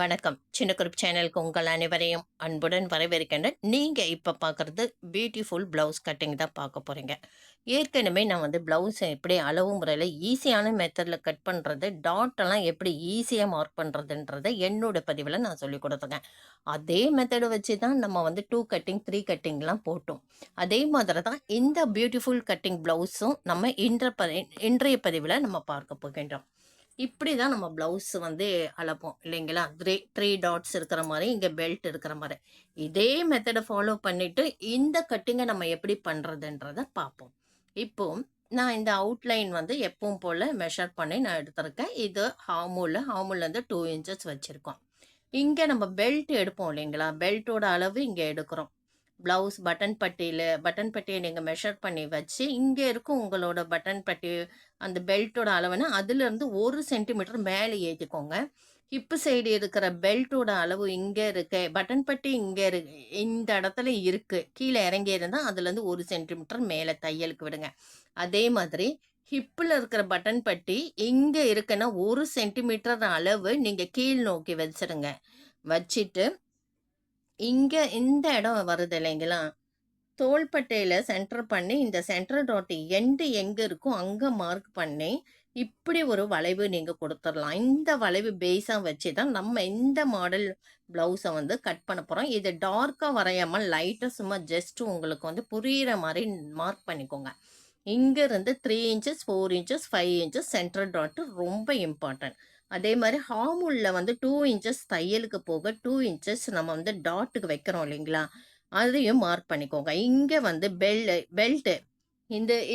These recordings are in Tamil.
வணக்கம். சின்ன குரூப் சேனலுக்கு உங்கள் அனைவரையும் அன்புடன் வரவேற்கின்றேன். நீங்கள் இப்போ பார்க்குறது பியூட்டிஃபுல் ப்ளவுஸ் கட்டிங் தான் பார்க்க போகிறீங்க. ஏற்கனவே நான் ப்ளவுஸை எப்படி அளவு முறையில் ஈஸியான மெத்தடில் கட் பண்ணுறது, டாட்டெல்லாம் எப்படி ஈஸியாக மார்க் பண்ணுறதுன்றதை என்னோட பதிவில் நான் சொல்லி கொடுத்துருக்கேன். அதே மெத்தடை வச்சு தான் நம்ம 2 கட்டிங் 3 கட்டிங்லாம் போட்டோம். அதே மாதிரி தான் இந்த பியூட்டிஃபுல் கட்டிங் ப்ளவுஸும் நம்ம இன்றைய பதிவில் நம்ம பார்க்க போகின்றோம். இப்படி தான் நம்ம ப்ளவுஸ் அளப்போம் இல்லைங்களா? த்ரீ டாட்ஸ் இருக்கிற மாதிரி, இங்கே பெல்ட் இருக்கிற மாதிரி. இதே மெத்தடை ஃபாலோ பண்ணிவிட்டு இந்த கட்டிங்கை நம்ம எப்படி பண்ணுறதுன்றதை பார்ப்போம். இப்போ நான் இந்த அவுட்லைன் எப்பவும் போல் மெஷர் பண்ணி நான் எடுத்திருக்கேன். இது ஹார்மூல்லேருந்து 2 இன்ச்சஸ் வச்சுருக்கோம். இங்கே நம்ம பெல்ட் எடுப்போம் இல்லைங்களா? பெல்ட்டோட அளவு இங்கே எடுக்கிறோம். ப்ளவுஸ் பட்டன் பட்டியை நீங்கள் மெஷர் பண்ணி வச்சு, இங்கே இருக்கும் உங்களோட பட்டன் பட்டி அந்த பெல்ட்டோட அளவுனா அதுலேருந்து 1 சென்டிமீட்டர் மேலே ஏற்றிக்கோங்க. ஹிப்பு சைடு இருக்கிற பெல்ட்டோட அளவு இங்கே இருக்கு, பட்டன் பட்டி இங்கே இந்த இடத்துல இருக்குது, கீழே இறங்கி இருந்தால் அதுலேருந்து 1 சென்டிமீட்டர் மேலே தையலுக்கு விடுங்க. அதே மாதிரி ஹிப்பில் இருக்கிற பட்டன் பட்டி இங்கே இருக்குன்னா 1 சென்டிமீட்டர் அளவு நீங்கள் கீழ் நோக்கி வச்சிருங்க. வச்சுட்டு இங்கே இந்த இடம் வருது இல்லைங்களா? தோள்பட்டையில் சென்டர் பண்ணி இந்த சென்டர் டாட் எண்டு எங்கே இருக்கோ அங்கே மார்க் பண்ணி இப்படி ஒரு வளைவு நீங்கள் கொடுத்துடலாம். இந்த வளைவு பேஸாக வச்சு தான் நம்ம இந்த மாடல் ப்ளவுஸை கட் பண்ண போகிறோம். இது டார்க்காக வரையாமல் லைட்டாக சும்மா ஜஸ்ட்டு உங்களுக்கு புரிகிற மாதிரி மார்க் பண்ணிக்கோங்க. இங்கேருந்து 3 inches 4 inches 5 inches center dot ரொம்ப இம்பார்ட்டன்ட். அதே மாதிரி ஹார்மூலில் 2 இன்ச்சஸ் தையலுக்கு போக 2 இன்ச்சஸ் நம்ம டாட்டுக்கு வைக்கிறோம் இல்லைங்களா? அதையும் மார்க் பண்ணிக்கோங்க. இங்கே பெல்ட்டு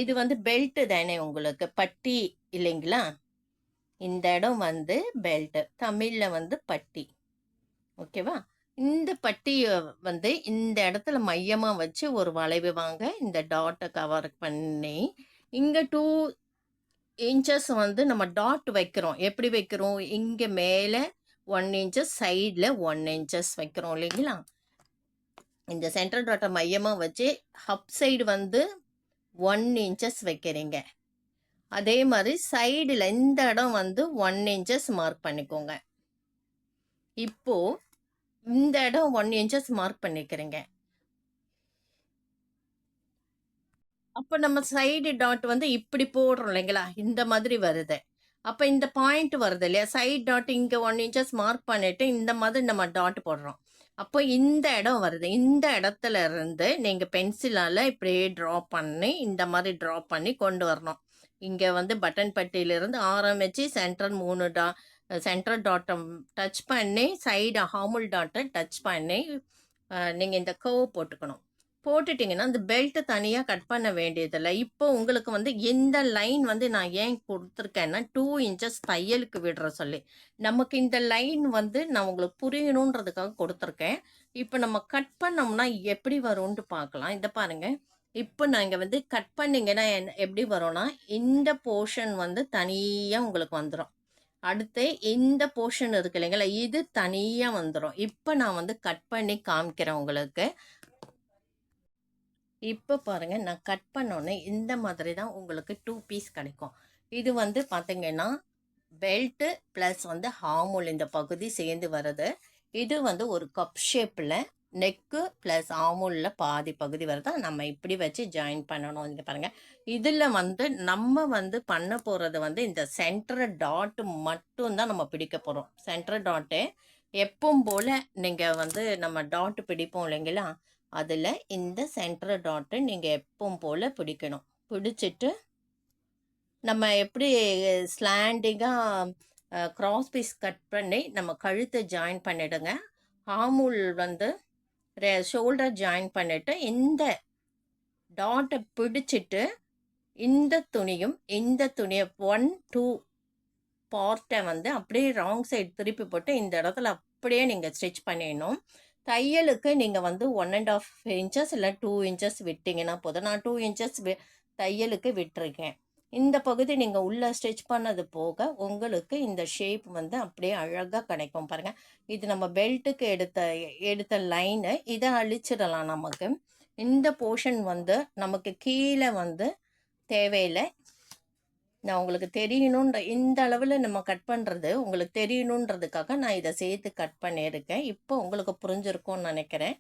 இது பெல்ட்டு தானே உங்களுக்கு பட்டி இல்லைங்களா? இந்த இடம் பெல்ட்டு, தமிழில் பட்டி. ஓகேவா? இந்த பட்டியை இந்த இடத்துல மையமாக வச்சு ஒரு வளைவு வாங்க. இந்த டாட்டை கவர் பண்ணி இங்கே 2 இன்ச்சஸ் நம்ம டாட் வைக்கிறோம். எப்படி வைக்கிறோம்? இங்கே மேலே 1 இன்ச்சஸ், சைடில் 1 இன்ச்சஸ் வைக்கிறோம் இல்லைங்களா? இந்த சென்டர் டாட்டை மையமாக வச்சு ஹப் சைடு 1 இன்ச்சஸ் வைக்கிறீங்க. அதே மாதிரி சைடில் இந்த இடம் 1 இன்ச்சஸ் மார்க் பண்ணிக்கோங்க. இப்போது இந்த இடம் 1 இன்ச்சஸ் மார்க் பண்ணிக்கிறீங்க. அப்போ நம்ம சைடு டாட் இப்படி போடுறோம் இல்லைங்களா? இந்த மாதிரி வருது. அப்போ இந்த பாயிண்ட் வருது இல்லையா? சைடு டாட் இங்கே 1 இன்ச்சஸ் மார்க் பண்ணிவிட்டு இந்த மாதிரி நம்ம டாட் போடுறோம். அப்போ இந்த இடம் வருது. இந்த இடத்துல இருந்து நீங்கள் பென்சிலால் இப்படியே ட்ரா பண்ணி இந்த மாதிரி ட்ரா பண்ணி கொண்டு வரணும். இங்கே பட்டன் பட்டியிலிருந்து ஆரம்பித்து சென்டர் டாட்டை டச் பண்ணி சைடு ஹார்மூல் டாட்டை டச் பண்ணி நீங்கள் இந்த கர்வ் போட்டுட்டிங்கன்னா அந்த பெல்ட்டு தனியாக கட் பண்ண வேண்டியதில்லை. இப்போ உங்களுக்கு இந்த லைன் நான் ஏன் கொடுத்துருக்கேன்னா 2 இன்ச்சஸ் தையலுக்கு விடுற சொல்லி, நமக்கு இந்த லைன் நான் உங்களுக்கு புரியணுன்றதுக்காக கொடுத்துருக்கேன். இப்போ நம்ம கட் பண்ணோம்னா எப்படி வரும்னு பார்க்கலாம். இதை பாருங்கள். இப்போ நாங்கள் கட் பண்ணிங்கன்னா எப்படி வரும்னா இந்த போர்ஷன் தனியாக உங்களுக்கு வந்துடும். அடுத்து இந்த போர்ஷன் இருக்கு இல்லைங்களா? இது தனியாக வந்துடும். இப்போ நான் கட் பண்ணி காமிக்கிறேன் உங்களுக்கு. இப்போ பாருங்கள், நான் கட் பண்ணோன்னே இந்த மாதிரி தான் உங்களுக்கு 2 பீஸ் கிடைக்கும். இது பார்த்தீங்கன்னா பெல்ட்டு ப்ளஸ் ஹார்மூல் இந்த பகுதி சேர்ந்து வருது. இது ஒரு கப் ஷேப்பில் நெக்கு ப்ளஸ் ஆர்மூலில் பாதி பகுதி வருது. நம்ம இப்படி வச்சு ஜாயின் பண்ணணும். இங்கே பாருங்கள், இதில் நம்ம பண்ண போகிறது இந்த சென்டர் டாட்டு மட்டும்தான் நம்ம பிடிக்க போகிறோம். சென்டர் டாட்டு எப்பவும் போல் நீங்கள் நம்ம டாட்டு பிடிப்போம் இல்லைங்களா? அதில் இந்த சென்டர் டாட்டை நீங்கள் எப்பவும் போல் பிடிக்கணும். பிடிச்சிட்டு நம்ம எப்படி ஸ்லாண்டிங்காக க்ராஸ் பீஸ் கட் பண்ணி நம்ம கழுத்தை ஜாயின் பண்ணிவிடுங்க. ஆர்மூல் ஷோல்டர் ஜாயின் பண்ணிவிட்டு இந்த டாட்டை பிடிச்சிட்டு இந்த துணியை 1 2 பார்ட்டை அப்படியே ராங் சைடு திருப்பி போட்டு இந்த இடத்துல அப்படியே நீங்கள் ஸ்டிச் பண்ணிடணும். தையலுக்கு நீங்கள் 1.5 இன்ச்சஸ் இல்லை 2 இன்ச்சஸ் விட்டிங்கன்னா போதும். நான் 2 இன்ச்சஸ் தையலுக்கு விட்டுருக்கேன். இந்த பகுதி நீங்கள் உள்ளே ஸ்டிச் பண்ணது போக உங்களுக்கு இந்த ஷேப் அப்படியே அழகாக கிடைக்கும். பாருங்கள், இது நம்ம பெல்ட்டுக்கு எடுத்த லைனை இதை அழிச்சிடலாம். நமக்கு இந்த போர்ஷன் நமக்கு கீழே தேவையில்லை. நான் உங்களுக்கு தெரியணுன்ற இந்த அளவுல நம்ம கட் பண்றது உங்களுக்கு தெரியணுன்றதுக்காக நான் இத சேர்த்து கட் பண்ணியிருக்கேன். இப்போ உங்களுக்கு புரிஞ்சிருக்கும்னு நெனைக்கிறேன்.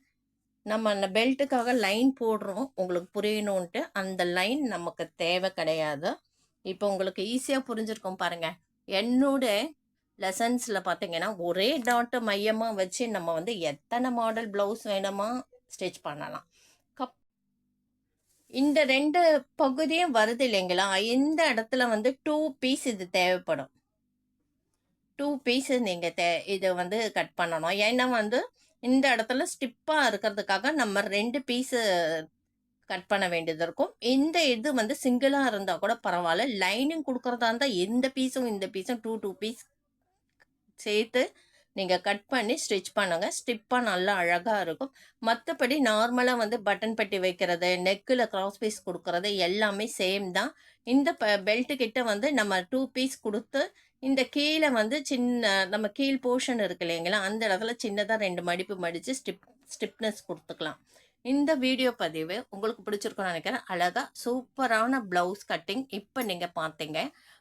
நம்ம அந்த பெல்ட்டுக்காக லைன் போடுறோம். உங்களுக்கு புரியணுன்ட்டு. அந்த லைன் நமக்கு தேவை கிடையாது. இப்போ உங்களுக்கு ஈஸியா புரிஞ்சிருக்கும் பாருங்க. என்னோட லெசன்ஸ்ல பார்த்தீங்கன்னா, ஒரே டாட்ட மையமா வச்சு நம்ம வந்து எத்தன மாடல் ப்ளவுஸ் வேணுமா ஸ்டிச் பண்ணலாம். கப் இந்த 2 பகுதியும் வருது இல்லைங்களா? இந்த இடத்துல வந்து 2 பீஸ் இது தேவைப்படும். 2 பீஸ் நீங்க இத வந்து கட் பண்ணணும். ஏன்னா வந்து இந்த இடத்துல ஸ்டிப்பா இருக்கிறதுக்காக நம்ம 2 பீஸ் கட் பண்ண வேண்டியது இருக்கும். இந்த இது வந்து சிங்கிளா இருந்தா கூட பரவால்ல. லைனிங் குடுக்கறதா இருந்தா இந்த பீஸும், இந்த பீஸும் 2 பீஸ் சேர்த்து நீங்க கட் பண்ணி ஸ்டிச் பண்ணுங்க. ஸ்டிப்பா நல்லா அழகா இருக்கும். மத்தபடி நார்மலா வந்து பட்டன் பட்டி வைக்கிறது, நெக்குல கிராஸ் பீஸ் குடுக்கறது எல்லாமே சேம் தான். இந்த பெல்ட் கிட்ட வந்து நம்ம 2 பீஸ் குடுத்து, இந்த கீழ வந்து நம்ம கீழ் போர்ஷன் இருக்கு இல்லைங்களா? அந்த இடத்துல சின்னதா 2 மடிப்பு மடிச்சு ஸ்டிப்னஸ் குடுத்துக்கலாம். இந்த வீடியோ பதிவு உங்களுக்கு பிடிச்சிருக்கும்னு நினைக்கிறேன். அழகா சூப்பரான ப்ளவுஸ் கட்டிங் இப்ப நீங்க பார்த்தீங்க.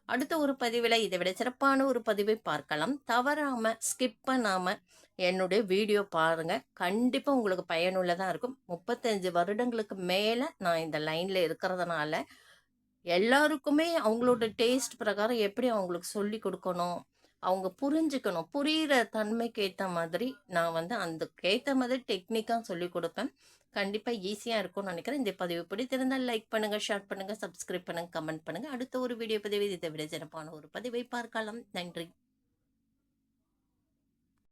அடுத்த ஒரு பதிவில இதை விட சிறப்பான ஒரு பதிவை பார்க்கலாம். தவறாம ஸ்கிப் பண்ணாம என்னுடைய வீடியோ பாருங்க. கண்டிப்பா உங்களுக்கு பயனுள்ளதா இருக்கும். 35 வருடங்களுக்கு மேல நான் இந்த லைன்ல இருக்கிறதுனால, எல்லாருக்குமே அவங்களோட டேஸ்ட் பிரகாரம் எப்படி அவங்களுக்கு சொல்லிக் கொடுக்கணும், அவங்க புரிஞ்சுக்கணும். புரியிற தன்மைக்கு ஏத்த மாதிரி நான் வந்து அதுக்கேத்த மாதிரி டெக்னிக்கா சொல்லிக் கொடுப்பேன். கண்டிப்பா ஈஸியா இருக்கும்னு நினைக்கிறேன். இந்த பதிவு பிடித்திருந்தால் லைக் பண்ணுங்க, ஷேர் பண்ணுங்க, சப்ஸ்கிரைப் பண்ணுங்க, கமெண்ட் பண்ணுங்க. அடுத்த ஒரு வீடியோ பதிவில் இதை விட சிறப்பான ஒரு பதிவை பார்க்கலாம். நன்றி.